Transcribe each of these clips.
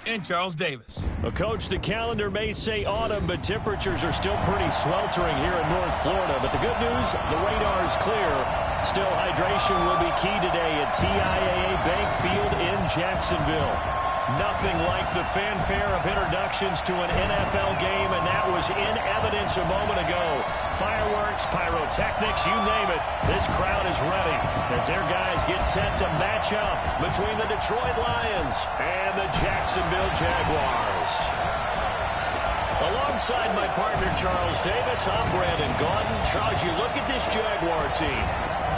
and Charles Davis. Well, Coach, the calendar may say autumn, but temperatures are still pretty sweltering here in North Florida. But the good news, the radar is clear. Still, hydration will be key today at TIAA Bank Field in Jacksonville. Nothing like the fanfare of introductions to an NFL game, and that was in evidence a moment ago. Fireworks, pyrotechnics, you name it. This crowd is ready as their guys get set to match up between the Detroit Lions and the Jacksonville Jaguars. Alongside my partner, Charles Davis, I'm Brandon Gaudin. Charles, you look at this Jaguar team.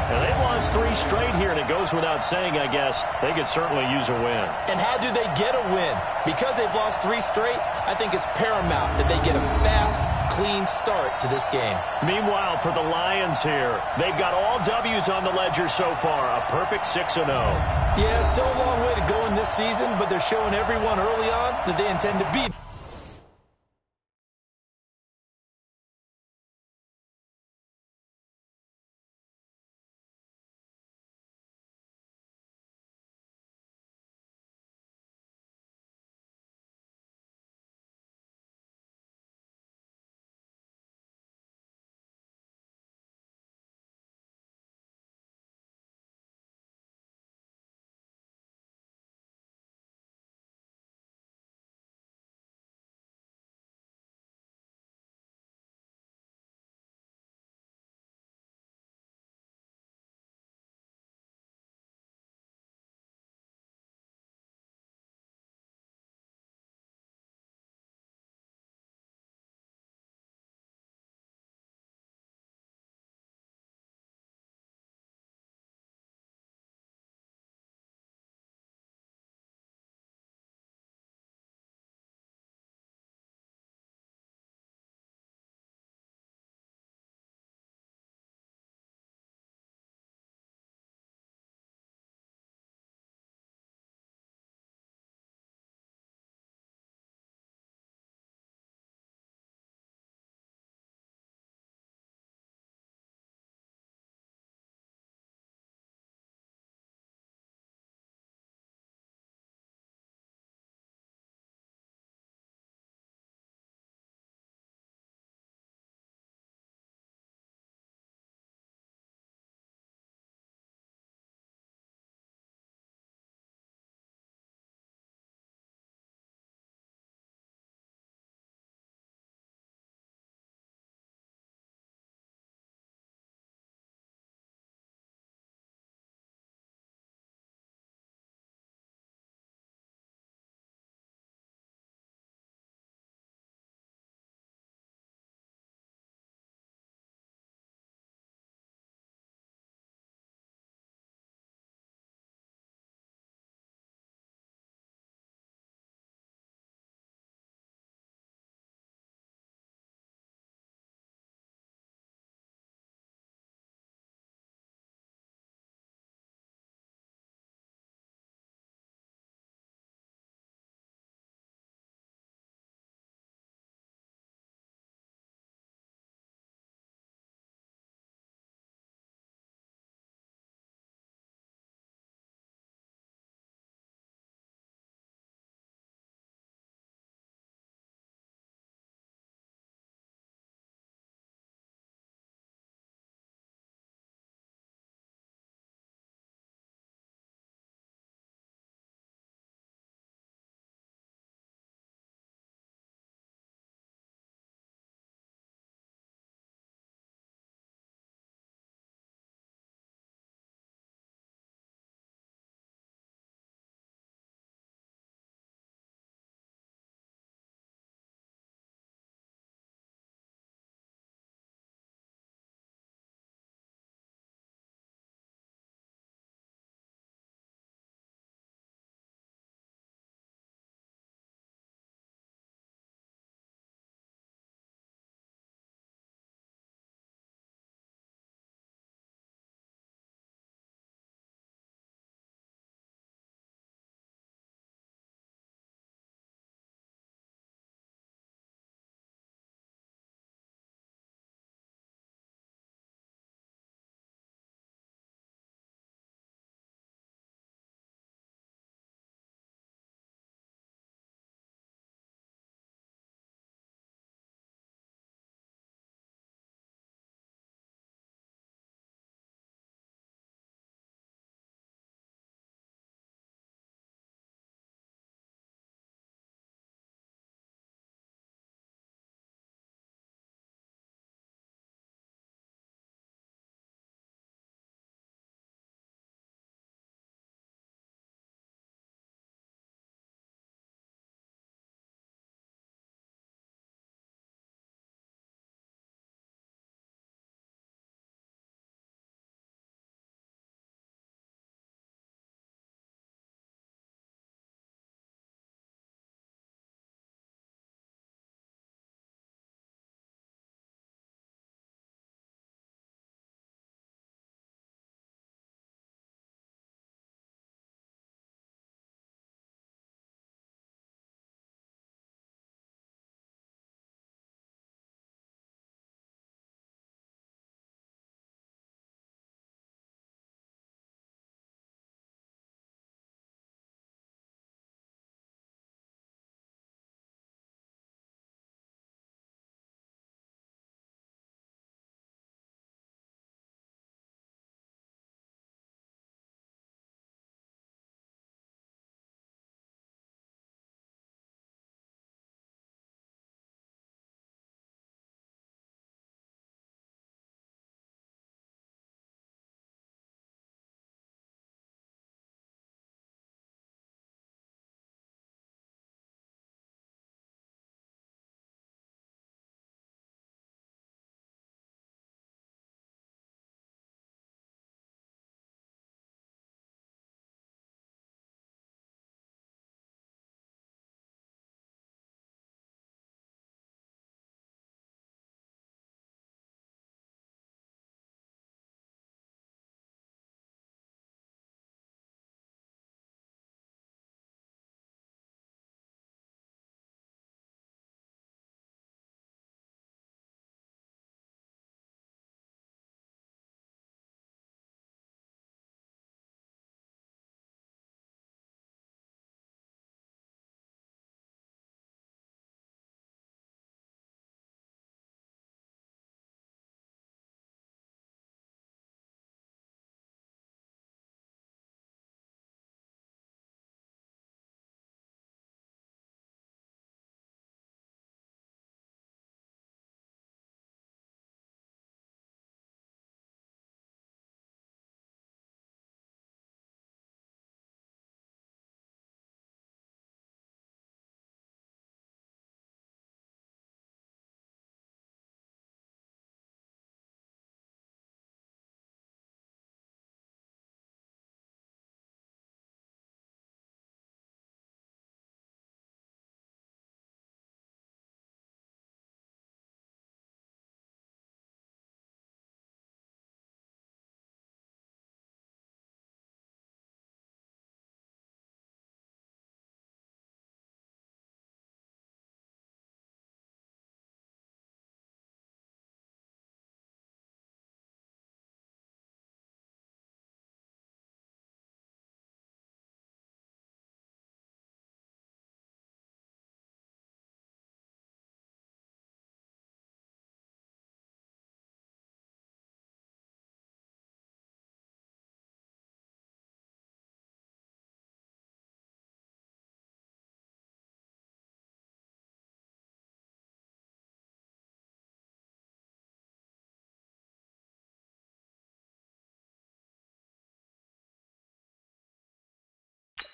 Now, they've lost 3 straight here, and it goes without saying, I guess, they could certainly use a win. And how do they get a win? Because they've lost 3 straight, I think it's paramount that they get a fast, clean start to this game. Meanwhile, for the Lions here, they've got all W's on the ledger so far, a perfect 6-0. Yeah, still a long way to go in this season, but they're showing everyone early on that they intend to beat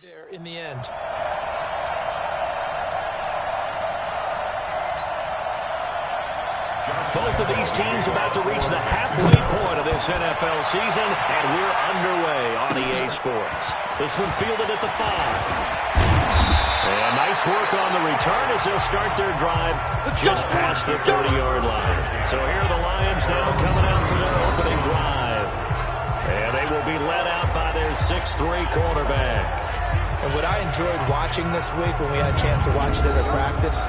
there in the end. Both of these teams about to reach the halfway point of this NFL season, and we're underway on EA Sports. This one fielded at the 5. And nice work on the return as they'll start their drive just past the 30-yard line. So here are the Lions now coming out for their opening drive. And they will be led out by their 6'3" quarterback. And what I enjoyed watching this week when we had a chance to watch them at practice,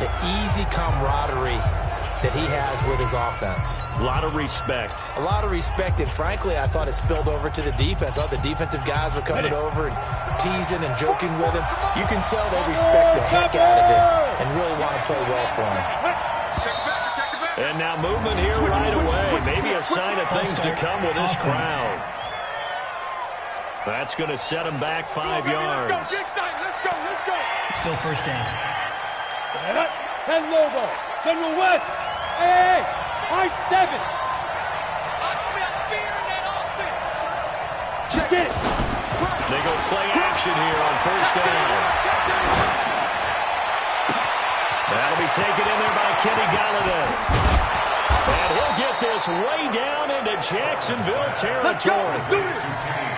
the easy camaraderie that he has with his offense. A lot of respect. A lot of respect, and frankly, I thought it spilled over to the defense. All the defensive guys were coming over and teasing and joking with him. You can tell they respect the heck out of him and really want to play well for him. And now movement here right away. Maybe a sign of things to come with this crowd. That's going to set him back 5 yards. Still first down. 10 logo. General West. Hey, I-7. Check it. They go play action here on first down. That'll be taken in there by Kenny Galladay. And he'll get this way down into Jacksonville territory.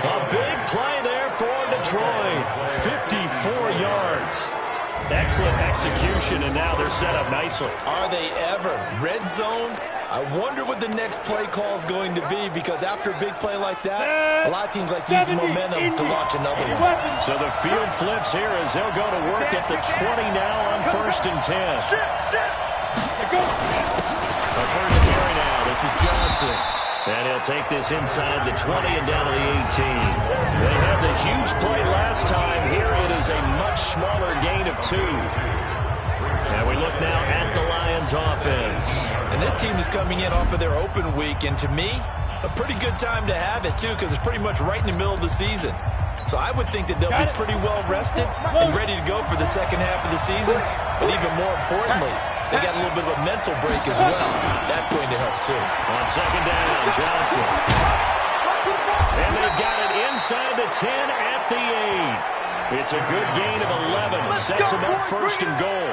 A big play there for Detroit. 54 yards. Excellent execution, and now they're set up nicely. Are they ever? Red zone? I wonder what the next play call is going to be, because after a big play like that, a lot of teams like to use momentum to launch another one. So the field flips here as they'll go to work at the 20 now on first and 10. The first carry now. This is Johnson. And he'll take this inside the 20 and down to the 18. They had the huge play last time. Here it is a much smaller gain of 2. And we look now at the Lions offense. And this team is coming in off of their open week, and to me, a pretty good time to have it, too, because it's pretty much right in the middle of the season. So I would think that they'll be pretty well rested and ready to go for the second half of the season. But even more importantly, they got a little bit of a mental break as well. That's going to help, too. On second down, Johnson. And they've got it inside the 10 at the 8. It's a good gain of 11. Sets them up first and goal.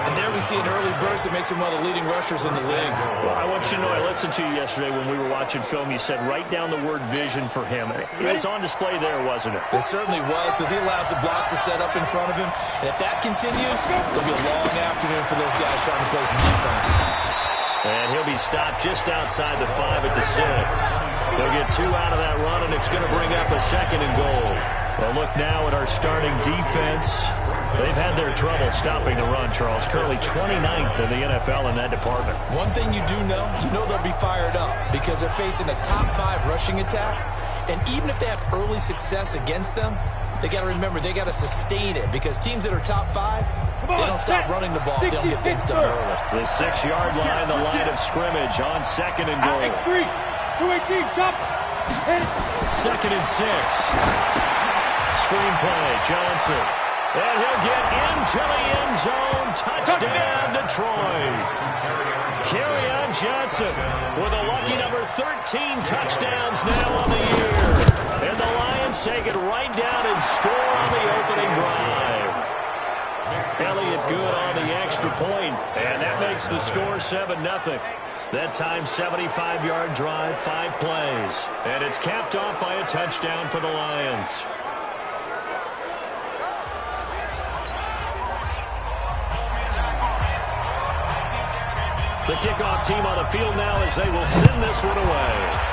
And there we see an early burst that makes him one of the leading rushers in the league. Well, I want you to know, I listened to you yesterday when we were watching film. You said write down the word vision for him. It was on display there, wasn't it? It certainly was, because he allows the blocks to set up in front of him. And if that continues, it'll be a long afternoon for those guys trying to play some defense. And he'll be stopped just outside the 5 at the 6. They'll get 2 out of that run, and it's going to bring up a second and goal. Well, look now at our starting defense. They've had their trouble stopping the run, Charles. Currently 29th in the NFL in that department. One thing you do know, they'll be fired up because they're facing a top 5 rushing attack. And even if they have early success against them, they got to remember they got to sustain it, because teams that are top 5, they don't stop running the ball if they don't get things done early. The 6-yard line, the line of scrimmage on second and goal. X3, 218, chop. Second and 6. Screenplay, Johnson. And he'll get into the end zone. Touchdown, Detroit. Kerryon Johnson with a lucky number 13 touchdowns now on the year. And the Lions take it right down and score on the opening drive. Elliott good on the extra point, and that makes the score 7-0. That time, 75-yard drive, 5 plays. And it's capped off by a touchdown for the Lions. The kickoff team on the field now as they will send this one away.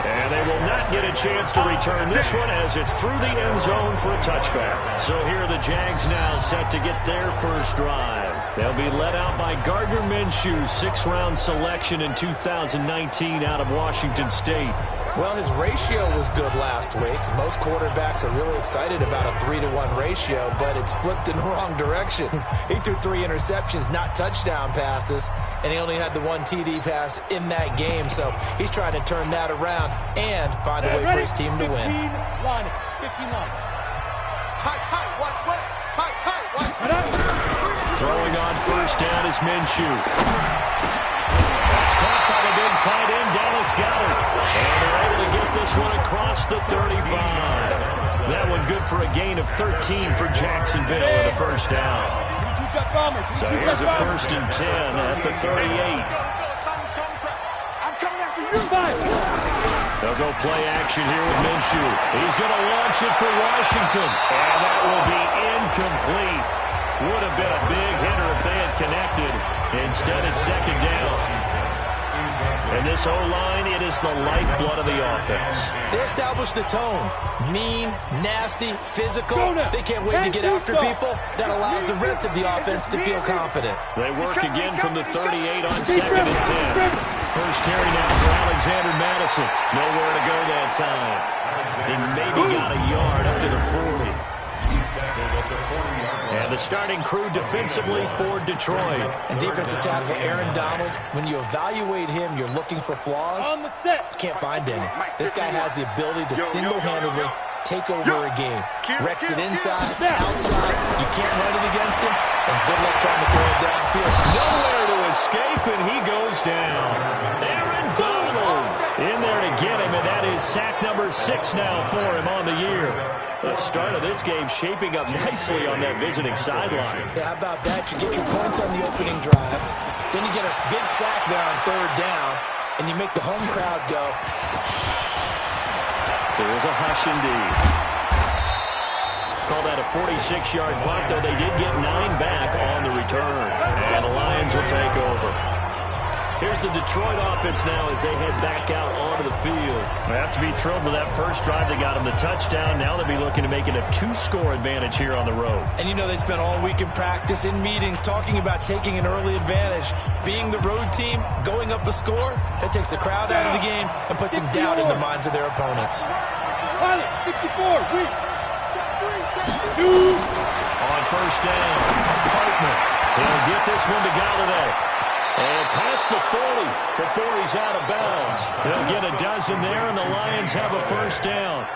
And they will not get a chance to return this one as it's through the end zone for a touchback. So here are the Jags now set to get their first drive. They'll be led out by Gardner Minshew, 6th-round selection in 2019 out of Washington State. Well, his ratio was good last week. Most quarterbacks are really excited about a 3-to-1 ratio, but it's flipped in the wrong direction. He threw 3 interceptions, not touchdown passes, and he only had the 1 TD pass in that game. So he's trying to turn that around and find a way for his team to win. 15 line. Tight, watch left. Tight, watch left. Throwing on first down is Minshew. That's caught by the big tight end, Dallas Goedert. And they're able to get this one across the 35. That one good for a gain of 13 for Jacksonville and a first down. So here's a 1st and 10 at the 38. They'll go play action here with Minshew. He's going to launch it for Washington. And that will be incomplete. Would have been a big hitter if they had connected. Instead, it's 2nd down. And this O-line, it is the lifeblood of the offense. They established the tone. Mean, nasty, physical. They can't wait to get after people. That allows the rest of the offense to feel confident. They work again from the 38 on 2nd and 10. First carry now for Alexander Madison. Nowhere to go that time. He maybe got a yard up to the 40. And the starting crew defensively for Detroit. And defensive tackle Aaron Donald, when you evaluate him, you're looking for flaws. Can't find any. This guy has the ability to single-handedly take over a game. Wrecks it inside, outside. You can't run it against him. And good luck trying to throw it downfield. Nowhere to escape, and he goes down. Aaron Donald in there to get him, and that is sack number 6 now for him on the year. The start of this game shaping up nicely on that visiting sideline. Yeah, how about that? You get your points on the opening drive. Then you get a big sack there on 3rd down, and you make the home crowd go. There is a hush indeed. Call that a 46-yard punt, though they did get 9 back on the return. And the Lions will take over. Here's the Detroit offense now as they head back out onto the field. They have to be thrilled with that first drive. They got them the touchdown. Now they'll be looking to make it a 2-score advantage here on the road. And you know they spent all week in practice, in meetings, talking about taking an early advantage. Being the road team, going up a score, that takes the crowd out of the game and puts some doubt in the minds of their opponents. 64, weak. On first down, Hartman. He'll get this one to Galladay. And past the 40 before he's out of bounds. He'll get a dozen there, and the Lions have a first down.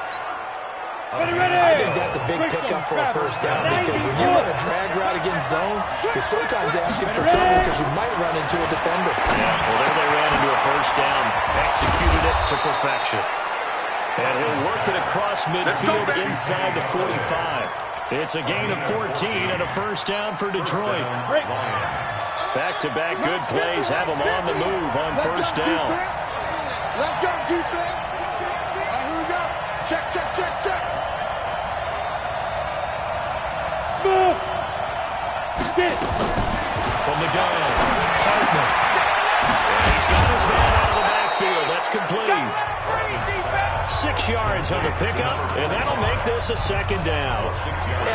I think that's a big pickup for a first down because when you run a drag route against zone, you're sometimes asking for trouble because you might run into a defender. Yeah, well, there they ran into a first down, executed it to perfection. And he'll work it across midfield inside the 45. It's a gain of 14 and a first down for Detroit. Back-to-back good plays have them on the move on first down. Let's go, defense. All right, here we go. Check, check, check, check. Smooth. Get it. From the gun, Hartman. And he's got his man out of the backfield. That's complete. 6 yards on the pickup, and that'll make this a second down.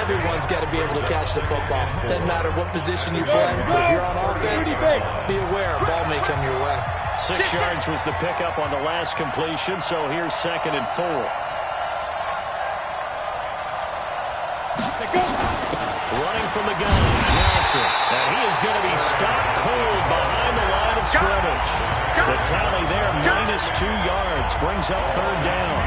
Everyone's got to be able to catch the football. Doesn't matter what position you play, but if you're on offense, be aware a ball may come your way. 6 yards was the pickup on the last completion, so here's 2nd and 4. Running from the gun, Johnson. And he is going to be stopped cold behind the line of scrimmage. The tally there, -2 yards, brings up 3rd down.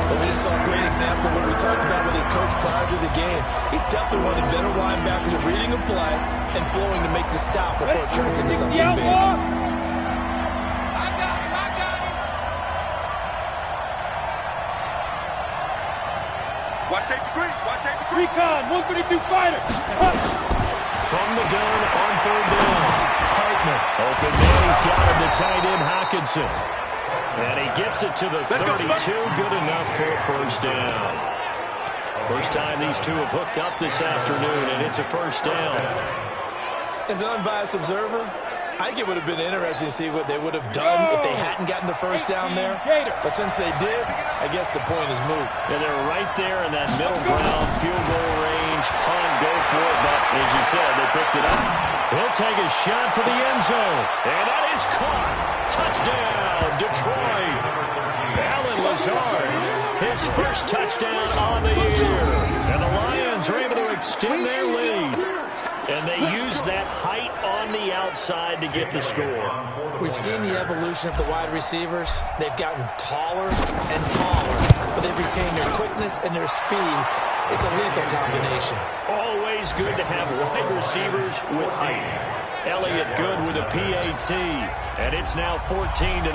But we just saw a great example of what we talked about with his coach prior to the game. He's definitely one of the better linebackers at reading a play and flowing to make the stop before it turns into something big. Watch safety green. Watch safety green. Recon, 132 fighter. From the gun on 3rd down. Hartman. Open man, he's got him to tight end Hockenson. And he gets it to the 32. Good enough for a first down. First time these two have hooked up this afternoon, and it's a first down. As an unbiased observer, I think it would have been interesting to see what they would have done if they hadn't gotten the first down there. But since they did, I guess the point is moot. Yeah, they're right there in that middle ground, field goal range, punt, go for it. But as you said, they picked it up. He'll take a shot for the end zone. And that is caught. Touchdown, Detroit. Allen Lazard, his first touchdown on the year. And the Lions are able to extend their lead. And they use that that height on the outside to get the score. We've seen the evolution of the wide receivers. They've gotten taller and taller, but they've retained their quickness and their speed. It's a lethal combination. Always good to have wide receivers with height. Elliott good with a PAT, and it's now 14-0.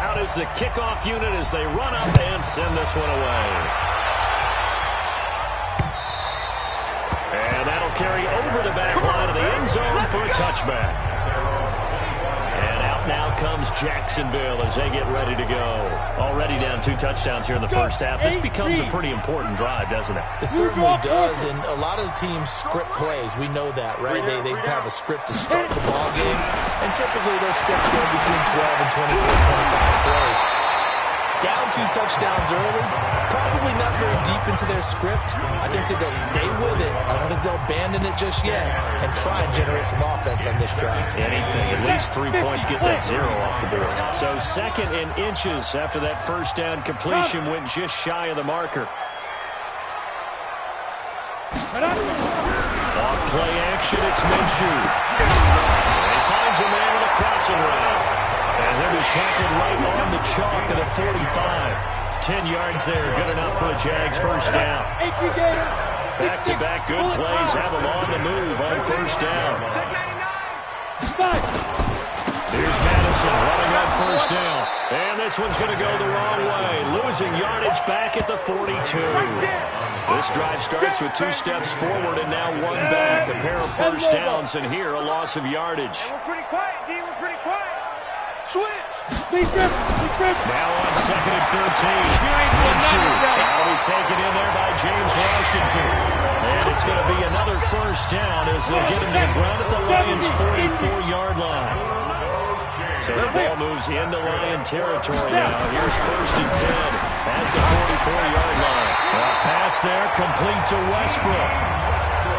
Out is the kickoff unit as they run up and send this one away. And that'll carry over the back line of the end zone for a touchback. And out now comes Jacksonville as they get ready to go. Already down 2 touchdowns here in the first half. This becomes a pretty important drive, doesn't it? It certainly does, and a lot of the teams script plays. We know that, right? They have a script to start the ball game, and typically those scripts go between 12 and 24, 25 plays. Down 2 touchdowns early, probably not very deep into their script. I think that they'll stay with it. I don't think they'll abandon it just yet and try and generate some offense on this drive. Anything, at least 3 points, get that 0 off the board. So 2nd and inches after that first down completion went just shy of the marker. On play action, it's Minshew. He finds a man with a crossing route. And he'll be tackled right on the chalk of the 45. 10 yards there, good enough for a Jags first down. Back-to-back good plays have them on the move on first down. Here's Madison running on first down. And this one's going to go the wrong way. Losing yardage back at the 42. This drive starts with 2 steps forward and now 1 back. A pair of first downs, and here a loss of yardage. We're pretty quiet, D. We're pretty quiet. Switch. Now on 2nd and 13. Minshew. That'll be taken in there by James Washington. And it's going to be another first down as they'll get him to the ground at the Lions' 44-yard line. So the ball moves into Lion territory now. Here's 1st and 10 at the 44-yard line. A pass there complete to Westbrook.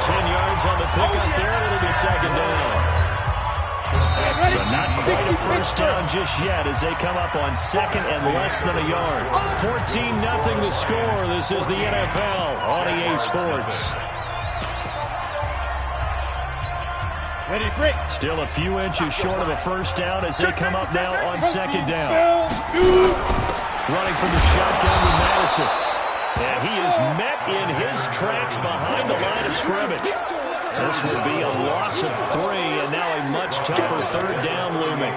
10 yards on the pickup there, and it'll be 2nd down. So not quite a first down just yet as they come up on 2nd and less than a yard. 14-0 the score. This is the NFL on EA Sports. Ready, break. Still a few inches short of a first down as they come up now on 2nd down. Running from the shotgun with Madison. And he is met in his tracks behind the line of scrimmage. This will be a loss of 3, and now a much tougher 3rd down looming.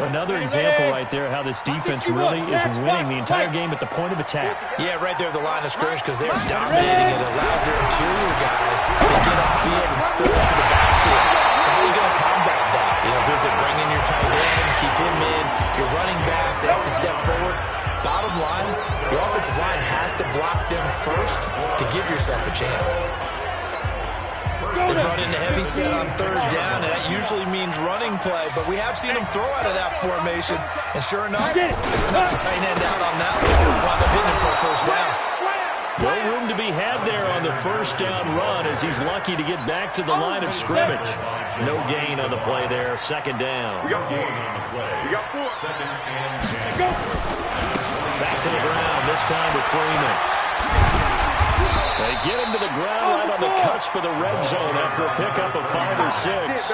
Another example right there how this defense really is winning the entire game at the point of attack. Yeah, right there at the line of scrimmage because they're dominating. It allows their interior guys to get upfield and spill into the backfield. So how are you going to combat that? You know, visit, bring in your tight end, keep him in. Your running backs, they have to step forward. Bottom line, your offensive line has to block them first to give yourself a chance. They brought in a heavy set on 3rd down, and that usually means running play, but we have seen them throw out of that formation, and sure enough, it's not the tight end out on that one. Wound up hitting him for a first down. No room to be had there on the first down run as he's lucky to get back to the line of scrimmage. No gain on the play there, 2nd down. We got 4 on the play. We got 4. 2nd and 10. Back to the ground, this time with Freeman. They get him to the ground right on the cusp of the red zone after a pickup of 5 or 6.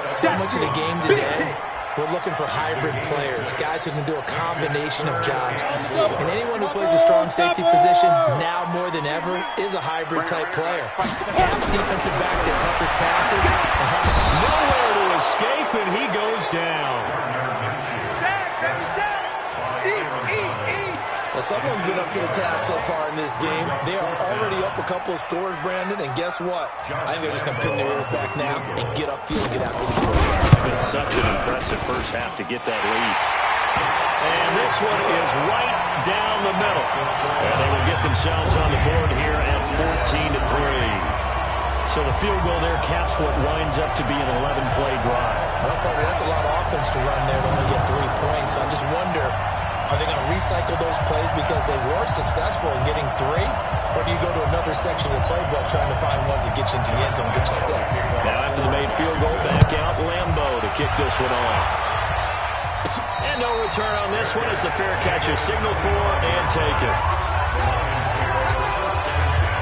So much of the game today, we're looking for hybrid players, guys who can do a combination of jobs. And anyone who plays a strong safety position, now more than ever, is a hybrid-type player. Half defensive back that covers passes. Nowhere to escape, and he goes down. Well, someone's been up to the task so far in this game. They are already up a couple of scores, Brandon, and guess what? I think they're just going to pin their ears back now and get upfield and get after the ball. It's been such an impressive first half to get that lead. And this one is right down the middle. And they will get themselves on the board here at 14-3. So the field goal there caps what winds up to be an 11-play drive. Well, probably that's a lot of offense to run there to only get 3 points. So I just wonder, are they going to recycle those plays because they were successful in getting 3? Or do you go to another section of the playbook trying to find ones that get you into the end zone and get you 6? Now after the made field goal, back out Lambeau to kick this one off. And no return on this one as the fair catch is signaled for and taken.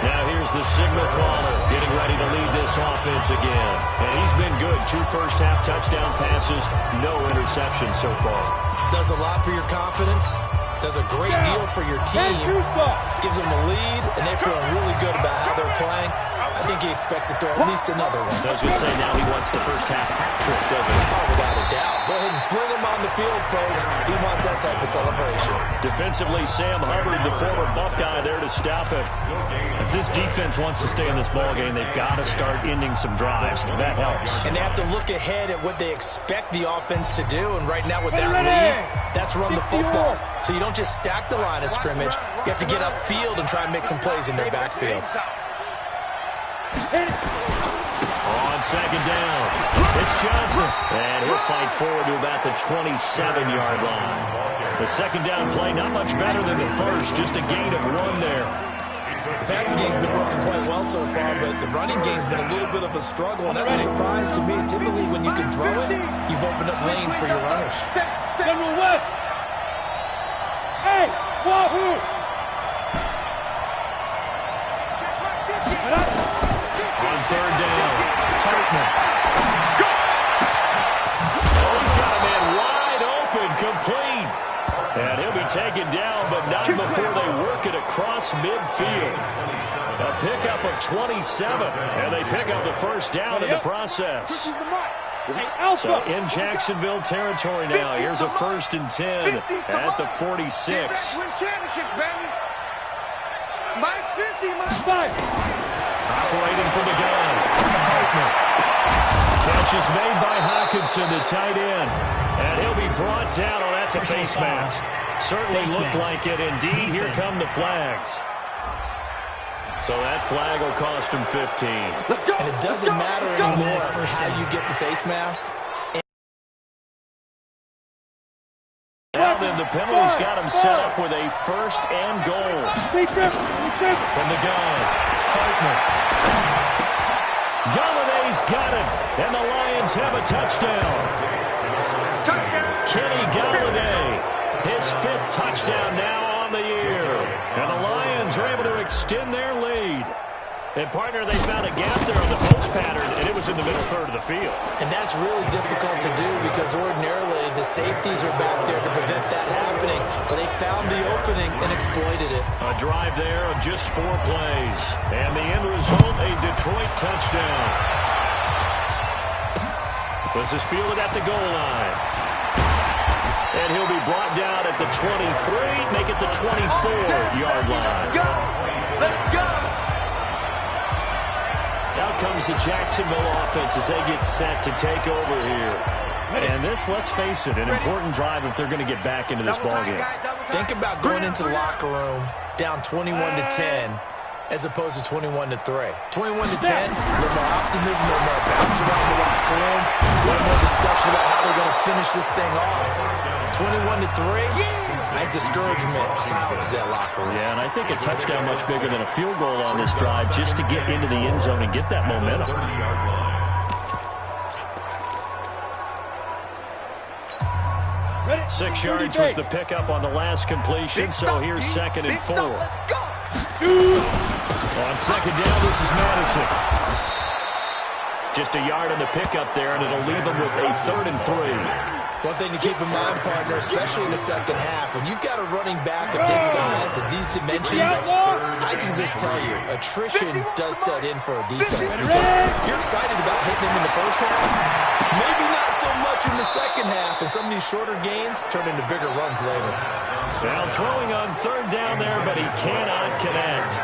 Now here's There's the signal caller getting ready to lead this offense again. And he's been good. 2 first-half touchdown passes, no interceptions so far. Does a lot for your confidence. Does a great deal for your team. Gives them a lead, and they're feeling really good about how they're playing. I think he expects to throw at least another one. I was going to say now he wants the first-half hat trick, doesn't he? Oh, without a doubt. Go ahead and fling him on the field, folks. He wants that type of celebration. Defensively, Sam Hubbard, the former Buckeye, there to stop it. If this defense wants to stay in this ballgame, they've got to start ending some drives. That helps. And they have to look ahead at what they expect the offense to do. And right now with that lead, that's run the football. So you don't just stack the line of scrimmage. You have to get upfield and try and make some plays in their backfield. On second down, it's Johnson. And he'll fight forward to about the 27-yard line. The second down play, not much better than the first, just a gain of 1 there. The passing game's been working quite well so far, but the running game's been a little bit of a struggle, and that's a surprise to me. Typically, when you can throw it, you've opened up lanes for your runners. S6w8. Hey, Wahoo! On third down, Hartman. Oh, he's got a man wide open, complete. And he'll be taken down, but not before they work it across midfield. A pickup of 27, and they pick up the first down in the process. So in Jacksonville territory now. Here's a 1st and 10 at the 46. Win championships, baby. Mike's 50, Mike's 5. Operating from the gun. Catch is made by Hawkinson, the tight end. And he'll be brought down. Oh, that's a face mask. Certainly looked like it. Indeed, here come the flags. So that flag will cost him 15. And it doesn't matter anymore how you get the face mask. Now then, the penalty's got him set up with a 1st and goal. From the gun, Hartman. Galladay's got it, and the Lions have a touchdown. Kenny Galladay, his 5th touchdown now on the year. And the Lions are able to extend their lead. And, partner, they found a gap there on the post pattern, and it was in the middle third of the field. And that's really difficult to do because ordinarily the safeties are back there to prevent that happening. But they found the opening and exploited it. A drive there of just 4 plays. And the end result, a Detroit touchdown. This is fielded at the goal line. And he'll be brought down at the 23, make it the 24-yard line. Let's go! Out comes the Jacksonville offense as they get set to take over here. And this, let's face it, an important drive if they're going to get back into this ballgame. Think about going into the locker room down 21-10 as opposed to 21-3. 21-10, a little more optimism, a little more bounce around the locker room, a little more discussion about how they're going to finish this thing off. 21-3. I think discouragement clouds that locker room. Yeah, and I think a touchdown much bigger than a field goal on this drive just to get into the end zone and get that momentum. 6 yards was the pickup on the last completion, so here's 2nd and 4. On second down, this is Madison. Just a yard on the pickup there, and it'll leave them with a 3rd and 3. One thing to keep in mind, partner, especially in the second half, when you've got a running back of this size and these dimensions, I can just tell you, attrition does set in for a defense. Because you're excited about hitting him in the first half, maybe not so much in the second half, and some of these shorter gains turn into bigger runs later. Now throwing on 3rd down there, but he cannot connect.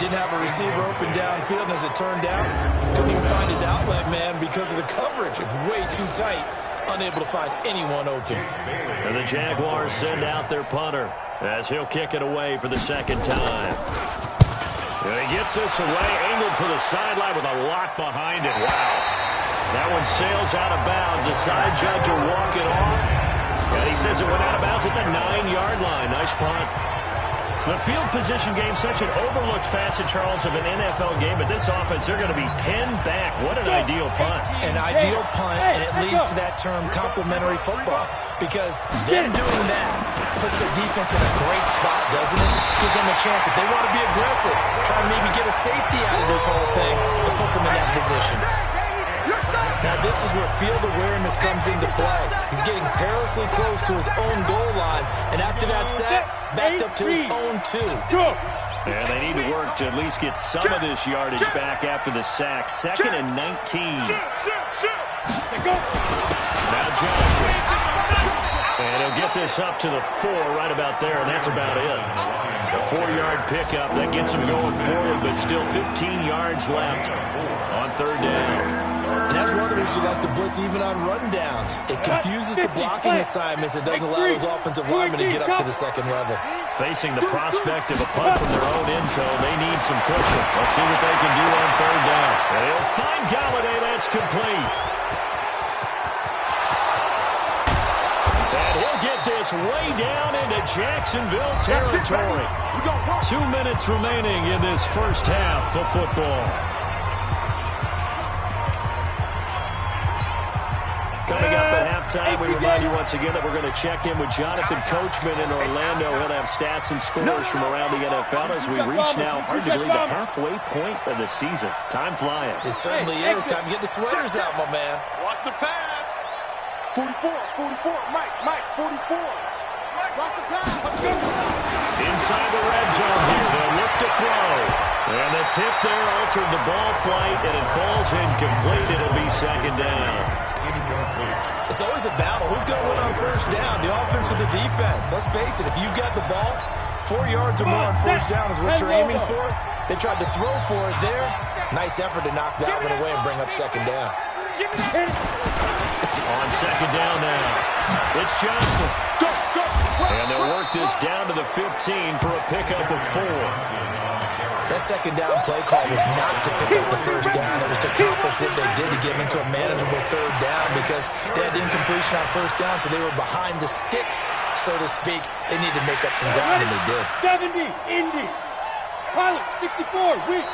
Didn't have a receiver open downfield, and as it turned out, couldn't even find his outlet man because of the coverage. It's way too tight. Unable to find anyone open. And the Jaguars send out their punter as he'll kick it away for the 2nd time. And he gets this away, angled for the sideline with a lot behind it. Wow. That one sails out of bounds. The side judge will walk it off. And he says it went out of bounds at the 9-yard line. Nice punt. The field position game, such an overlooked facet, Charles, of an NFL game, but this offense, they're going to be pinned back. What an ideal punt. An ideal punt, and it leads to that term, complementary football. because them doing that puts their defense in a great spot, doesn't it? Gives them a chance. If they want to be aggressive, try to maybe get a safety out of this whole thing, it puts them in that position. Now, this is where field awareness comes into play. He's getting perilously close to his own goal line, and after that sack, backed up to his own 2. And they need to work to at least get some of this yardage back after the sack. 2nd and 19. Now Johnson. And he'll get this up to the 4 right about there, and that's about it. A 4-yard pickup that gets him going forward, but still 15 yards left on 3rd down. And that's one of the reasons you like to blitz even on rundowns. It confuses the blocking assignments. It doesn't allow those offensive linemen to get up to the 2nd level. Facing the prospect of a punt from their own end zone, they need some pushing. Let's see what they can do on 3rd down. And he'll find Galladay. That's complete. And he'll get this way down into Jacksonville territory. 2 minutes remaining in this first half of football. Coming up at halftime, we remind you once again that we're going to check in with Jonathan Coachman in Orlando. He'll have stats and scores from around the NFL as we reach now, hard to believe, the halfway point of the season. Time flying. It certainly is. Time to get the sweaters out, my man. Watch the pass. 44, Mike, 44. Watch the pass. Inside the red zone here, they'll look to throw. And the tip there altered the ball flight, and it falls incomplete. It'll be 2nd down. It's always a battle. Who's going to win on 1st down, the offense or the defense? Let's face it, if you've got the ball, 4 yards or more on 1st down is what you're aiming for. They tried to throw for it there. Nice effort to knock that one away and bring up 2nd down. On 2nd down now, it's Johnson. And they'll work this down to the 15 for a pickup of 4. That 2nd down play call was not to pick up the 1st down. It was to accomplish what they did to get them into a manageable 3rd down because they had incompletion on 1st down, so they were behind the sticks, so to speak. They needed to make up some ground, and they did. 70, Indy. Pilot, 64, weak.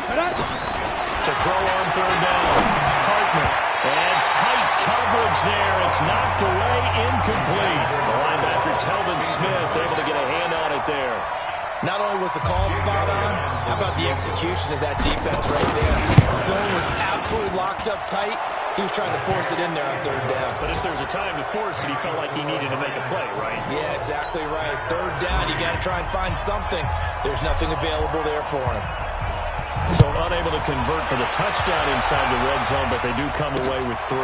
To throw on 3rd down, Cartman. And tight coverage there. It's knocked away, incomplete. The linebacker, Telvin Smith, able to get a hand on it there. Not only was the call spot on, how about the execution of that defense right there? Zone was absolutely locked up tight. He was trying to force it in there on 3rd down. But if there's a time to force it, he felt like he needed to make a play, right? Yeah, exactly right. 3rd down, you got to try and find something. There's nothing available there for him. So unable to convert for the touchdown inside the red zone, but they do come away with 3.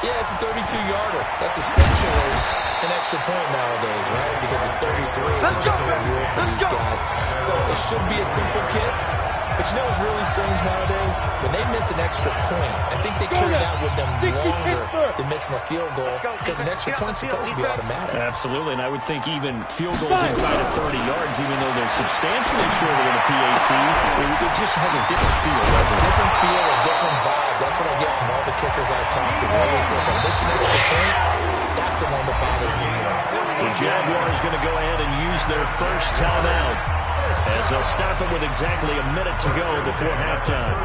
Yeah, it's a 32-yarder. That's essentially an extra point nowadays, right? Because it's 33 is a general rule for these guys. So it should be a simple kick. But you know what's really strange nowadays? When they miss an extra point, I think they carry that with them longer than missing a field goal because an extra point's supposed to be automatic. Absolutely, and I would think even field goals inside of 30 yards, even though they're substantially shorter than a PAT, it just has a different feel, doesn't it? Different feel, a different vibe. That's what I get from all the kickers I talk to. They always say, if I miss an extra point, that's the one that bothers me more. The Jaguars going to go ahead and use their first timeout as they'll stop it with exactly a minute to go before halftime.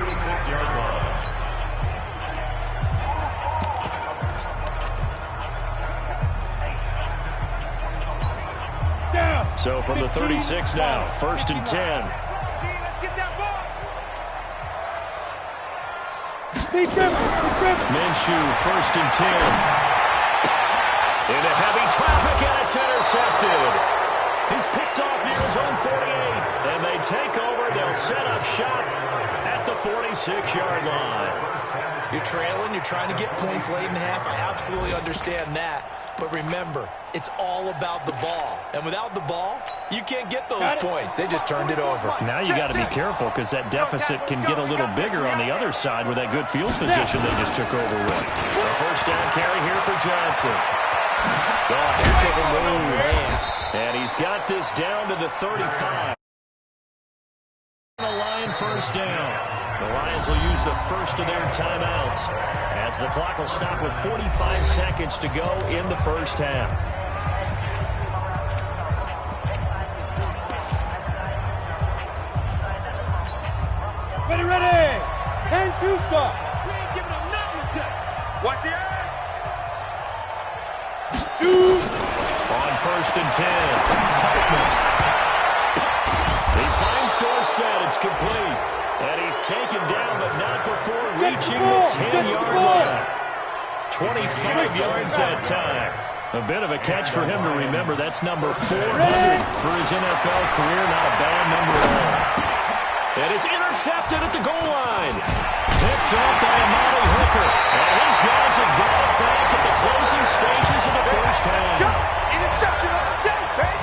So from the 36 now, 1st and 10. Minshew, 1st and 10. Into heavy traffic, and it's intercepted. He's picked off near his own 48, and they take over. They'll set up shop at the 46-yard line. You're trailing. You're trying to get points late in half. I absolutely understand that. But remember, it's all about the ball. And without the ball, you can't get those points. They just turned it over. Now you got to be careful because that deficit can get a little bigger on the other side with that good field position they just took over with. A 1st down carry here for Johnson. Oh, heck of a move, man. And he's got this down to the 35. The Lion 1st down. The Lions will use the first of their timeouts as the clock will stop with 45 seconds to go in the first half. Ready. 10-2 stop. We ain't giving them nothing today. Watch the eye. first and 10. Hartman. He finds Dorsett. It's complete. And he's taken down, but not before reaching the 10-yard line. 25 yards that time. A bit of a catch for him to remember. That's number 400 for his NFL career. Not a bad number at all. And it's intercepted at the goal line. Picked up by Amari Hooker. And his guys have got it back at the closing stages of the first half. Interception on the day, baby.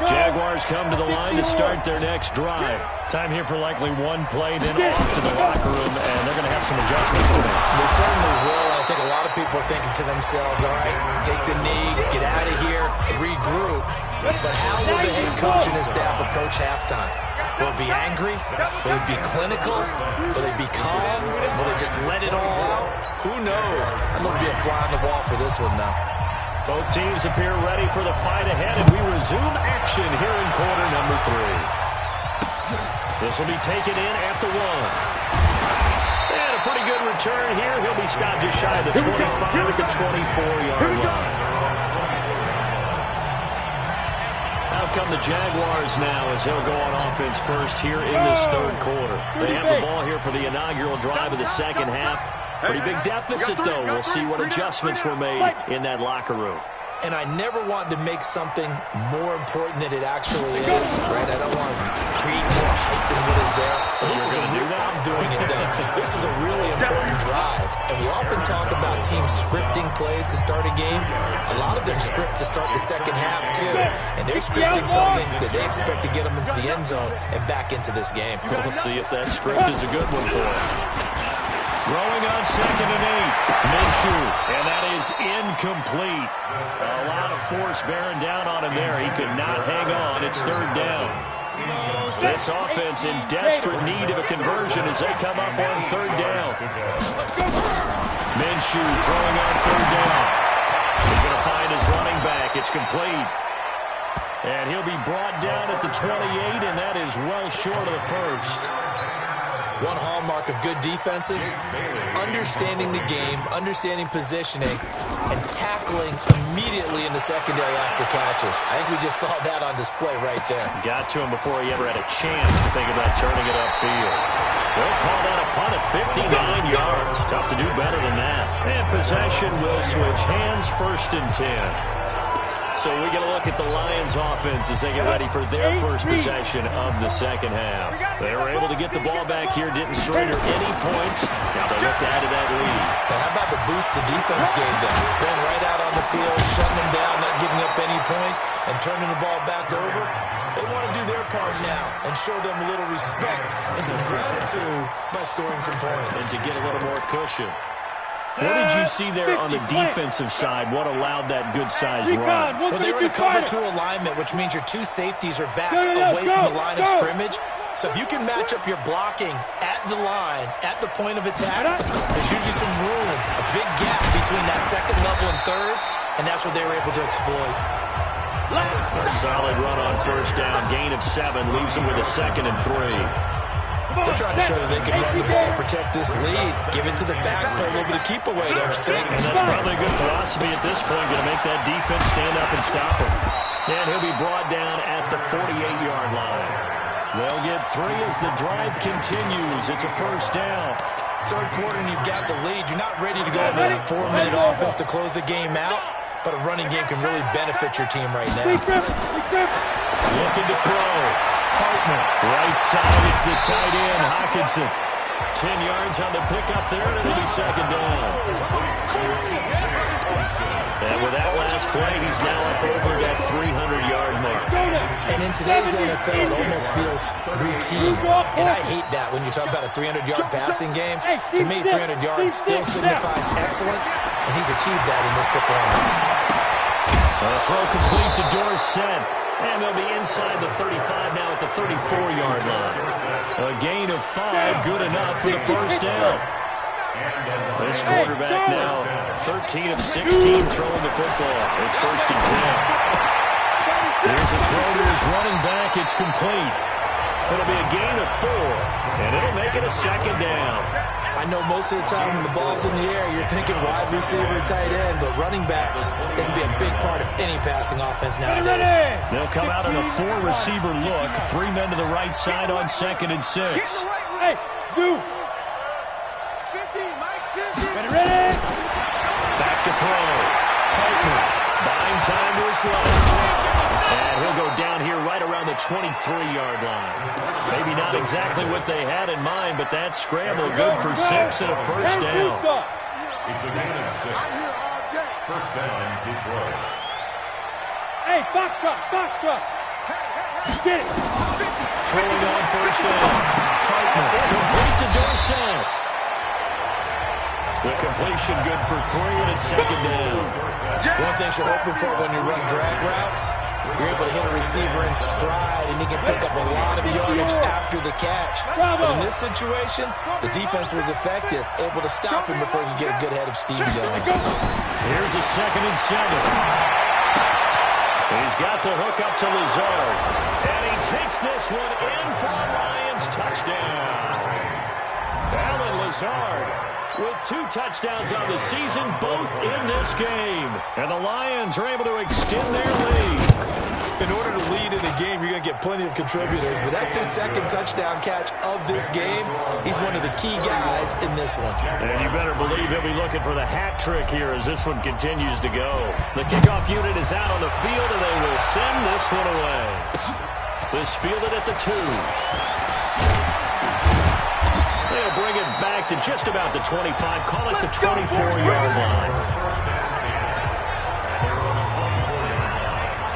Jaguars come to the line to start their next drive. Time here for likely one play, then off to the locker room, and they're going to have some adjustments to make. They certainly will. I think a lot of people are thinking to themselves, all right, take the knee, get out of here, regroup. But how will the head coach and his staff approach halftime? Will it be angry? Will it be clinical? Will they be calm? Will they just let it all out? Who knows? I'm going to be a fly on the wall for this one, though. Both teams appear ready for the fight ahead, and we resume action here in quarter number 3. This will be taken in at the 1. And a pretty good return here. He'll be stopped just shy of the 25 at the 24-yard line. Out come the Jaguars now as they'll go on offense first here in this third quarter. They have the ball here for the inaugural drive of the second half. Pretty big deficit, though. We'll see what adjustments were made in that locker room. And I never want to make something more important than it actually is, right? I don't want to create more hype than what is there. But this is I'm doing it, though. This is a really important drive. And we often talk about teams scripting plays to start a game. A lot of them script to start the second half, too. And they're scripting something that they expect to get them into the end zone and back into this game. We'll see if that script is a good one for them. Throwing on 2nd and 8. Minshew, and that is incomplete. A lot of force bearing down on him there. He could not hang on. It's 3rd down. This offense in desperate need of a conversion as they come up on 3rd down. Minshew throwing on 3rd down. He's going to find his running back. It's complete. And he'll be brought down at the 28, and that is well short of the first. One hallmark of good defenses is understanding the game, understanding positioning, and tackling immediately in the secondary after catches. I think we just saw that on display right there. Got to him before he ever had a chance to think about turning it upfield. They'll call that a punt at 59 yards. Tough to do better than that. And possession will switch hands, 1st and 10. So we get a look at the Lions offense as they get ready for their first possession of the second half. They were able to get the ball back here, didn't surrender any points. Now they look to add to that lead. But how about the boost the defense gave them? Going right out on the field, shutting them down, not giving up any points, and turning the ball back over. They want to do their part now and show them a little respect and some gratitude by scoring some points. And to get a little more cushion. What did you see there on the defensive side? What allowed that good-sized run? Well, they were in a cover 2 alignment, which means your 2 safeties are back away from the line of scrimmage. So if you can match up your blocking at the line, at the point of attack, there's usually some room, a big gap between that 2nd level and 3rd, and that's what they were able to exploit. A solid run on 1st down. Gain of 7 leaves them with a 2nd and 3. They're trying to show that they can run the ball, protect this lead, give it to the backs, play a little bit of keep away, don't you think? And that's probably a good philosophy at this point, going to make that defense stand up and stop him. And he'll be brought down at the 48-yard line. They'll get 3 as the drive continues. It's a 1st down. 3rd quarter and you've got the lead. You're not ready to go into a 4-minute offense to close the game out, but a running game can really benefit your team right now. Looking to throw. Hartman, right side, it's the tight end, Hockenson. 10 yards on the pickup there, and it'll be 2nd down. And with that last play, he's now up over that 300-yard mark. And in today's NFL, it almost feels routine. And I hate that when you talk about a 300-yard passing game. To me, 300 yards still signifies excellence, and he's achieved that in this performance. A throw complete to Dorsett. And they'll be inside the 35 now at the 34-yard line. A gain of 5, good enough for the 1st down. This quarterback now 13 of 16 throwing the football. It's 1st and 10. Here's a throw to his running back. It's complete. It'll be a gain of 4, and it'll make it a second down. I know most of the time when the ball's in the air, you're thinking wide receiver, tight end, but running backs, they can be a big part of any passing offense nowadays. They'll come out in a 4-receiver look. 3 men to the right side on 2nd and 6. Hey, Zoo. 50, Mike's 50. Ready? Back to throw. Hartman buying time to his left. And he'll go down here right around the 23-yard line. Maybe not exactly what they had in mind, but that scramble good for 6 and a first down. It's a gain of 6. First down, Detroit. Hey, box truck. Get it. Throwing on first down. Hartman complete to Dorsett. The completion good for 3, and it's 2nd down. One thing you're hoping for when you run drag routes, you're able to hit a receiver in stride, and he can pick up a lot of yardage after the catch. But in this situation, the defense was effective, able to stop him before he could get a good head of steam going. Here's a 2nd and 7. He's got the hook up to Lazard, and he takes this one in for a Lions touchdown. Alan Lazard with 2 touchdowns on the season, both in this game. And the Lions are able to extend their lead. In order to lead in a game, you're going to get plenty of contributors, but that's his 2nd touchdown catch of this game. He's one of the key guys in this one. And you better believe he'll be looking for the hat trick here as this one continues to go. The kickoff unit is out on the field, and they will send this one away. This fielded at the 2. They'll bring it back to just about the 25. Call it the 24-yard line.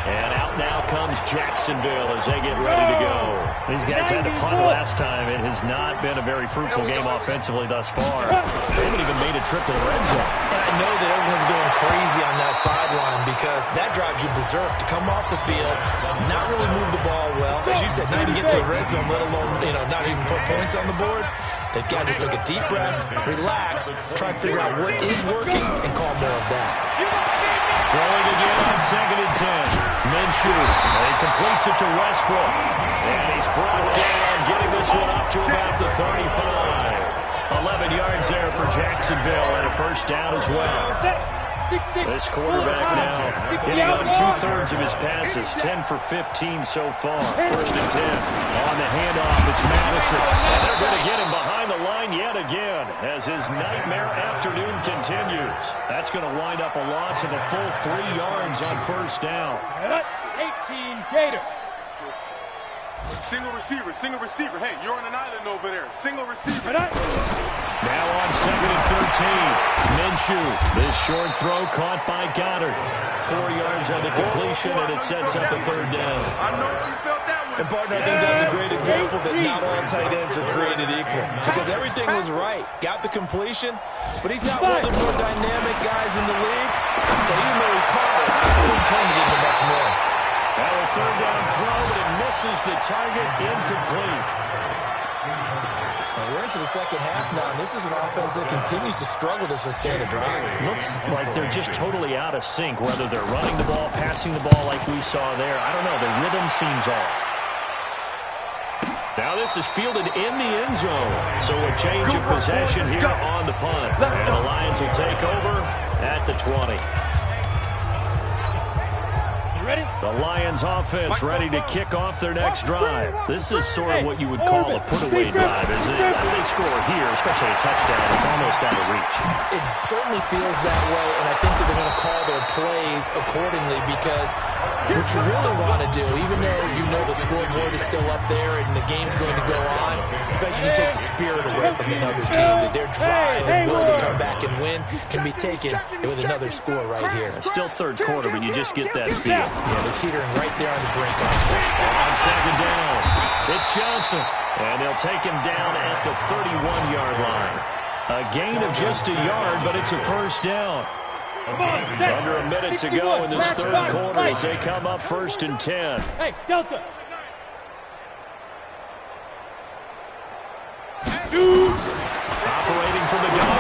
And out now comes Jacksonville as they get ready to go. These guys had to punt last time. It has not been a very fruitful game offensively thus far. They haven't even made a trip to the red zone. And I know that everyone's going crazy on that sideline because that drives you berserk to come off the field, not really move the ball well. As you said, not even get to the red zone, let alone, not even put points on the board. They've got to just take a deep breath, relax, try and figure out what is working, and call more of that. Throwing again on 2nd and 10. Minshew, and he completes it to Westbrook. And he's brought down, getting this one up to about the 35. 11 yards there for Jacksonville, and a first down as well. This quarterback now hitting on 2/3 of his passes, 10 for 15 so far. 1st and 10. On the handoff, it's Madison. And they're going to get him behind the line yet again as his nightmare afternoon continues. That's going to wind up a loss of a full 3 yards on first down. 18 Gator. Single receiver. Hey, you're on an island over there. Single receiver. Now on 2nd and 13. Minshew. This short throw caught by Goddard. 4 yards on the completion, and it sets up a 3rd down. I know you felt that one. And partner, I think that's a great example that not all tight ends are created equal. Because everything was right. Got the completion, but he's not one of the more dynamic guys in the league. So even though he caught it, he couldn't turn it into much more. Now a 3rd down throw, but it misses the target, incomplete. And we're into the second half now, and this is an offense that continues to struggle to sustain a drive. Looks like they're just totally out of sync, whether they're running the ball, passing the ball like we saw there. I don't know, the rhythm seems off. Now this is fielded in the end zone, so a change of possession here on the punt. And the Lions will take over at the 20. Ready? The Lions offense ready to kick off their next drive. This is sort of what you would call a put-away drive, isn't it? If they score here, especially a touchdown, it's almost out of reach. It certainly feels that way, and I think that they're going to call their plays accordingly because what you really want to do, even though you know the scoreboard is still up there and the game's going to go on, in fact, you can take the spirit away from another team, that their drive and will to come back and win can be taken with another score right here. It's still 3rd quarter, but you just get that feel. Yeah, they're teetering right there on the brink. On 2nd down, it's Johnson, and they'll take him down at the 31-yard line. A gain of just a yard, but it's a first down. Under a minute to go in this 3rd quarter as they come up 1st and 10. Hey, Delta. Operating from the gun,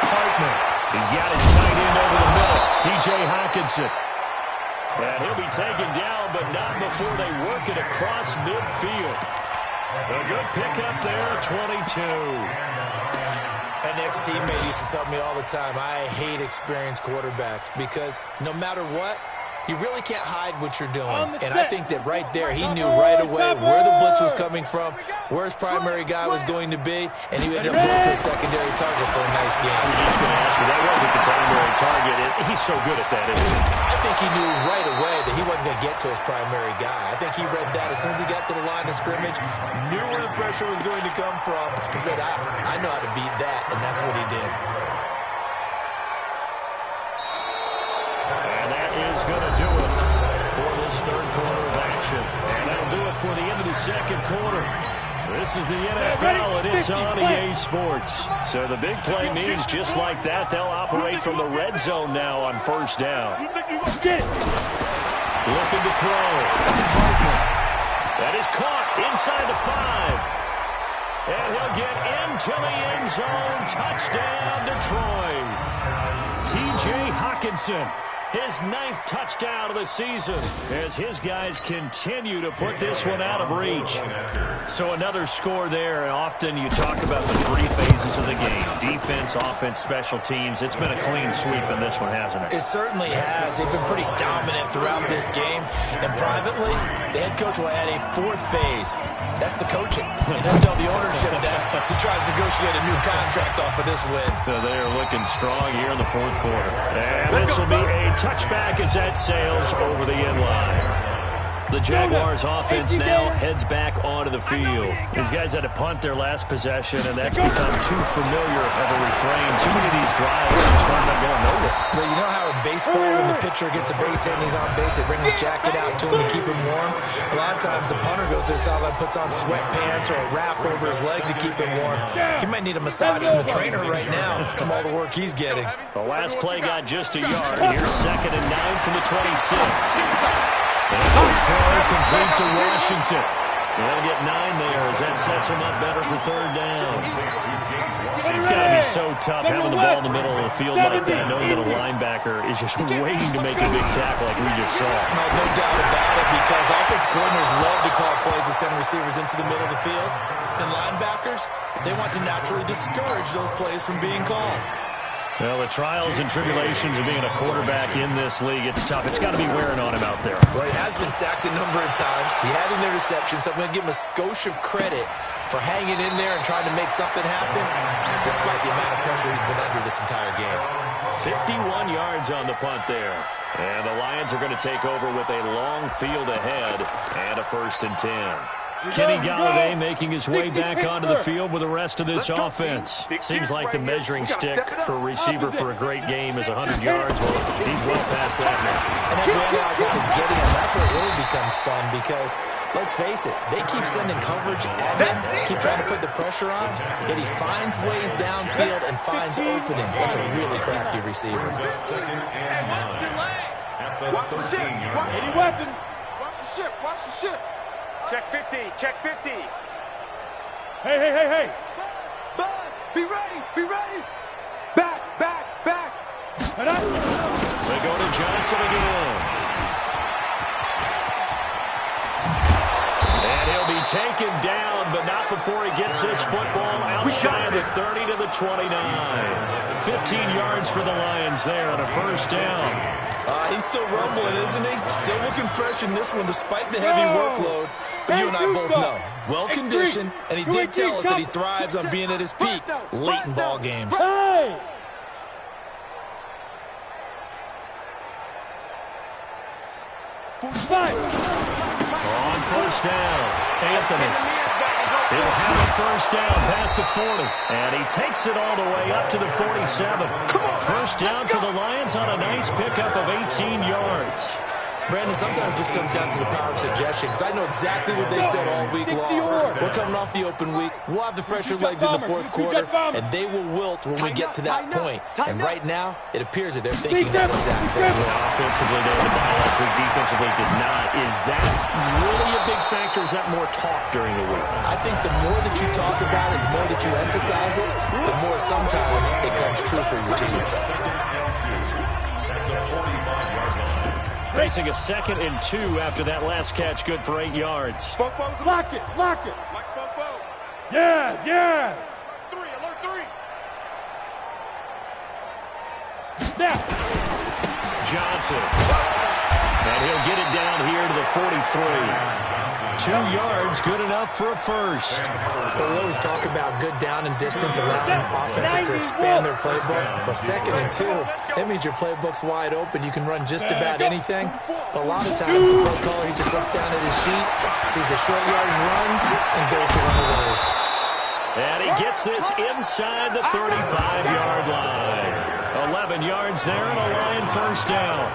Hartman. He's got his tight end over the middle, T.J. Hockenson. And he'll be taken down, but not before they work it across midfield. A good pickup there, 22. An ex-teammate used to tell me all the time, I hate experienced quarterbacks because no matter what, you really can't hide what you're doing. And I think that right there, he knew right away where the blitz was coming from, where his primary guy was going to be, and he ended up moving to a secondary target for a nice game. I was just going to ask you, that wasn't the primary target. He's so good at that, isn't he? I think he knew right away that he wasn't going to get to his primary guy. I think he read that as soon as he got to the line of scrimmage, knew where the pressure was going to come from, and said, I know how to beat that, and that's what he did. And that is going to do it for this third quarter of action. And that'll do it for the end of the second quarter. This is the NFL, and it's on EA Sports. So the big play means just like that, they'll operate from the red zone now on first down. Looking to throw. That is caught inside the 5. And he'll get into the end zone. Touchdown, Detroit. T.J. Hockenson. His 9th touchdown of the season as his guys continue to put this one out of reach. So another score there, and often you talk about the 3 phases of the game. Defense, offense, special teams. It's been a clean sweep in this one, hasn't it? It certainly has. They've been pretty dominant throughout this game. And privately, the head coach will add a 4th phase. That's the coaching. And he'll tell the ownership that as he tries to negotiate a new contract off of this win. So they are looking strong here in the 4th quarter. And this will be a touchback as that sails over the end line. The Jaguars offense now heads back onto the field. These guys had to punt their last possession, and that's become too familiar of a refrain. Too many of these drives just wind up going nowhere. Well, you know how in baseball, when the pitcher gets a base hit and he's on base, they bring his jacket out to him to keep him warm. A lot of times the punter goes to the sideline, puts on sweatpants or a wrap over his leg to keep him warm. He might need a massage from the trainer right now from all the work he's getting. The last play got just a yard. Here's 2nd and 9 from the 26. And this throw complete to Washington. They'll get 9 there as that sets him up better for 3rd down. It's got to be so tough having the ball in the middle of the field like that, knowing that a linebacker is just waiting to make a big tackle like we just saw. No doubt about it, because offensive coordinators love to call plays to send receivers into the middle of the field. And linebackers, they want to naturally discourage those plays from being called. Well, the trials and tribulations of being a quarterback in this league, it's tough. It's got to be wearing on him out there. Well, he has been sacked a number of times. He had an interception, so I'm going to give him a skosh of credit for hanging in there and trying to make something happen, despite the amount of pressure he's been under this entire game. 51 yards on the punt there. And the Lions are going to take over with a long field ahead and a 1st and 10. Kenny Galladay making his way back onto the field with the rest of this offense. Seems like the measuring stick for a receiver for a great game is 100 yards. Well, he's well past that now. And as we analyze how he's getting him, that's where it really becomes fun because, let's face it, they keep sending coverage at him, keep trying to put the pressure on, yet he finds ways downfield and finds openings. That's a really crafty receiver. Watch the ship. Any weapon. Watch the ship. Watch the ship. Check 50. Check 50. Hey. Bud, be ready. Be ready. Back. They go to Johnson again. And he'll be taken down, but not before he gets this football outside the 30 to the 29. 15 yards for the Lions there on a 1st down. He's still rumbling, isn't he? Still looking fresh in this one despite the heavy workload. But you and I both know, well-conditioned, and he did tell us that he thrives on being at his peak late in ball games. On 1st down, Anthony. He'll have a 1st down past the 40. And he takes it all the way up to the 47. 1st down for the Lions on a nice pickup of 18 yards. Brandon, sometimes it just comes down to the power of suggestion, because I know exactly what they said all week long. We're coming off the open week. We'll have the fresher legs in the 4th quarter, and they will wilt when we get to that point. And right now, it appears that they're thinking that exact thing. Well, offensively, they had the ball last week. Defensively, did not. Is that really a big factor? Is that more talk during the week? I think the more that you talk about it, the more that you emphasize it, the more sometimes it comes true for your team. Facing a 2nd and 2 after that last catch, good for 8 yards. Lock it. Yes, yes. Alert three. Now. Johnson. And he'll get it down here to the 43. 2 yards, good enough for a first. But we always talk about good down and distance, allowing offenses to expand their playbook. Well, 2nd and 2, that means your playbook's wide open. You can run just about anything. But a lot of times, the play caller, he just looks down at his sheet, sees the short yardage runs, and goes to one of those. And he gets this inside the 35-yard line. 11 yards there and a Lion first down.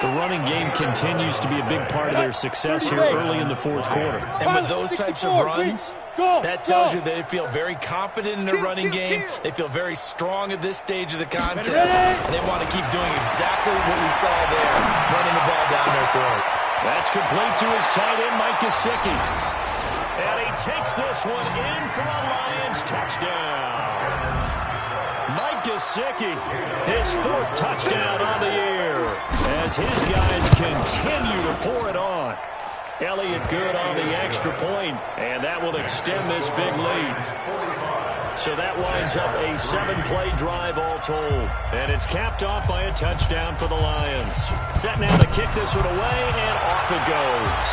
The running game continues to be a big part of their success here early in the 4th quarter. And with those types of runs, that tells you they feel very confident in their running game. They feel very strong at this stage of the contest. And they want to keep doing exactly what we saw there, running the ball down their throat. That's complete to his tight end, Mike Gesicki. And he takes this one in for a Lions touchdown. Mike Gesicki, his 4th touchdown on the year, as his guys continue to pour it on. Elliott good on the extra point, and that will extend this big lead. So that winds up a 7-play drive all told, and it's capped off by a touchdown for the Lions. Set now to kick this one away, and off it goes.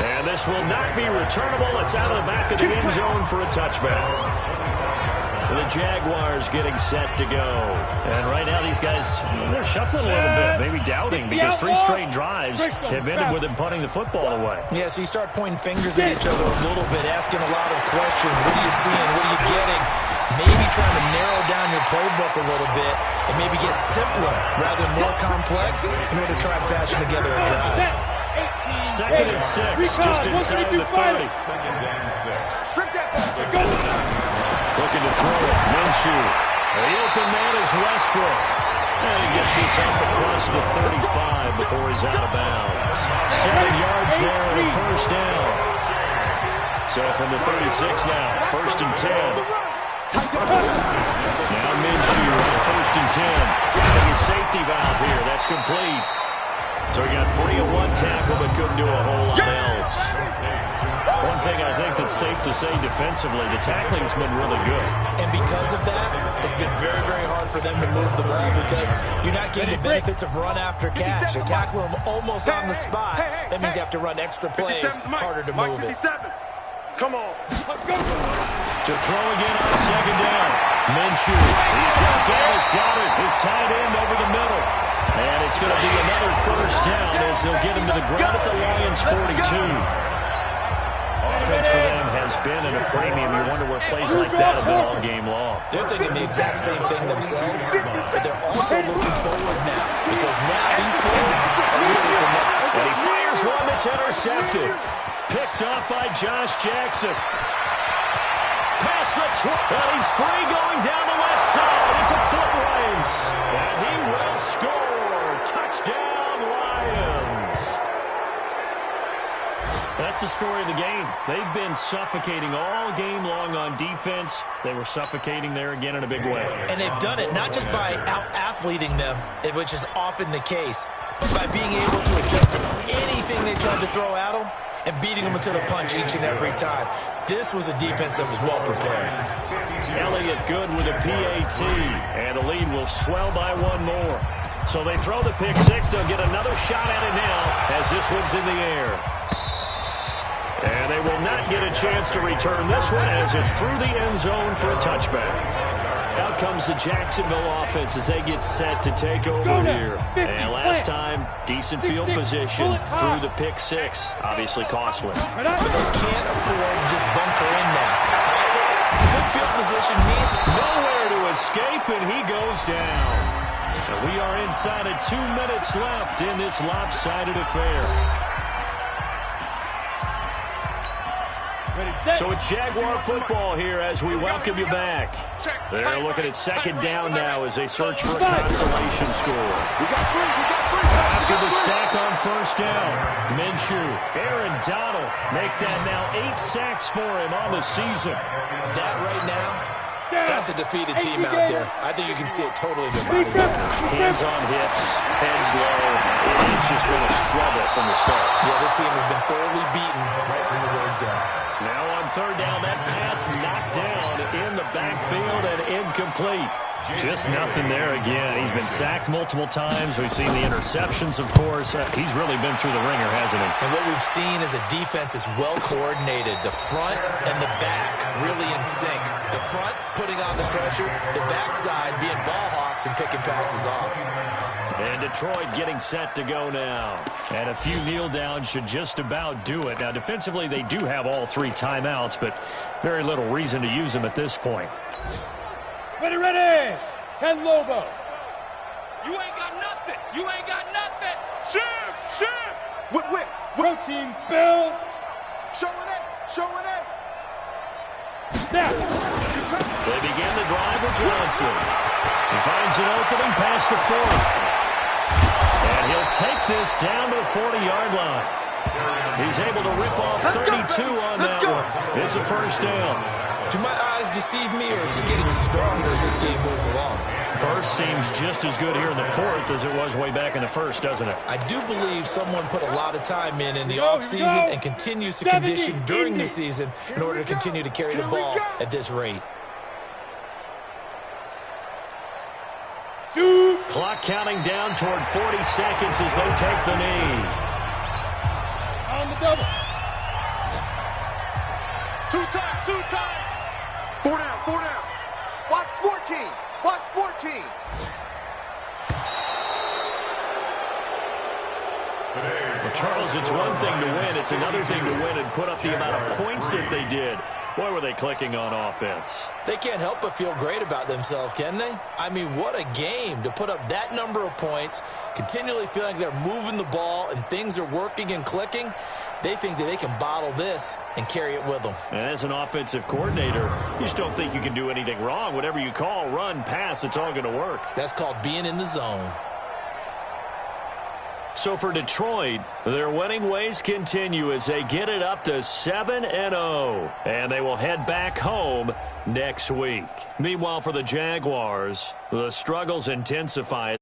And this will not be returnable. It's out of the back of the end zone for a touchback. The Jaguars getting set to go. And right now these guys, they're shuffling a little bit, maybe doubting, because 3 straight drives have ended with them punting the football away. Yeah, so you start pointing fingers at each other a little bit, asking a lot of questions. What are you seeing? What are you getting? Maybe trying to narrow down your playbook a little bit and maybe get simpler rather than more complex in order to try and fashion together a drive. 2nd and 6, just inside the 30. 2nd and 6. Looking to throw it, Minshew. The open man is Westbrook. And he gets this up across the 35 before he's out of bounds. 7 yards there and a first down. So from the 36 now, 1st and 10. Now Minshew on 1st and 10. Having a safety valve here, that's complete. So he got free of 1 tackle but couldn't do a whole lot else. One thing I think that's safe to say defensively, the tackling's been really good. And because of that, it's been very, very hard for them to move the ball because you're not getting the benefits of run after catch. You're tackling them almost on the spot. That means you have to run extra plays, harder to move it. Come on. To throw again on 2nd down. Minshew, he's got Dallas Goedert, his tight end over the middle. And it's going to be another first down as they'll get him to the ground at the Lions 42. Offense for them has been at a premium. You wonder where plays like that have been all game long. They're thinking the exact same thing themselves, but they're also looking forward now because now these plays are really the next. And he fires one that's intercepted. Picked off by Josh Jackson. Pass the 20. Well, he's free going down the left side. It's a foot race. And he will score. Touchdown, Lions. That's the story of the game. They've been suffocating all game long on defense. They were suffocating there again in a big way. And they've done it not just by out-athleting them, which is often the case, but by being able to adjust to anything they tried to throw at them and beating them to the punch each and every time. This was a defense that was well prepared. Elliott good with a PAT, and the lead will swell by 1 more. So they throw the pick 6. They'll get another shot at it now as this one's in the air. And they will not get a chance to return this one as it's through the end zone for a touchback. Out comes the Jacksonville offense as they get set to take over here. And last time, decent field position through the pick 6. Obviously costly. But they can't afford to just bunker in now. Good field position means nowhere to escape, and he goes down. And we are inside of 2 minutes left in this lopsided affair. So it's Jaguar football here as we welcome you back. They're looking at 2nd down now as they search for a consolation score. After the sack on 1st down, Minshew, Aaron Donald make that now 8 sacks for him on the season. That right now, that's a defeated team out there. I think you can see it totally in their body language. Hands on hips, heads low. It's just been a struggle from the start. Yeah, this team has been thoroughly beaten right from the word go. Now on third down, that pass knocked down in the backfield and incomplete. Just nothing there again. He's been sacked multiple times. We've seen the interceptions, of course. He's really been through the ringer, hasn't he? And what we've seen is a defense that's well coordinated. The front and the back really in sync. The front putting on the pressure, the backside being ball hawks and picking passes off. And Detroit getting set to go now. And a few kneel downs should just about do it. Now, defensively, they do have all 3 timeouts, but very little reason to use them at this point. Ready, ready. 10 Lobo. You ain't got nothing. You ain't got nothing. Shift. Whip. Protein spill. Showing it. Snap. They begin the drive with Johnson. He finds an opening past the 40. And he'll take this down to the 40-yard line. He's able to rip off 32 on that one. It's a first down. Do my eyes deceive me, or is he getting stronger as this game moves along? Burst seems just as good here in the 4th as it was way back in the 1st, doesn't it? I do believe someone put a lot of time in the offseason and continues to condition during the season in order to continue to carry the ball at this rate. Shoot. Clock counting down toward 40 seconds as they take the knee. On the double. Two times. 4 down. Watch 14. Well, Charles, it's one thing to win. It's another thing to win and put up the amount of points that they did. Boy, were they clicking on offense. They can't help but feel great about themselves, can they? I mean, what a game to put up that number of points, continually feeling like they're moving the ball and things are working and clicking. They think that they can bottle this and carry it with them. And as an offensive coordinator, you just don't think you can do anything wrong. Whatever you call, run, pass, it's all going to work. That's called being in the zone. So for Detroit, their winning ways continue as they get it up to 7-0. And they will head back home next week. Meanwhile, for the Jaguars, the struggles intensify.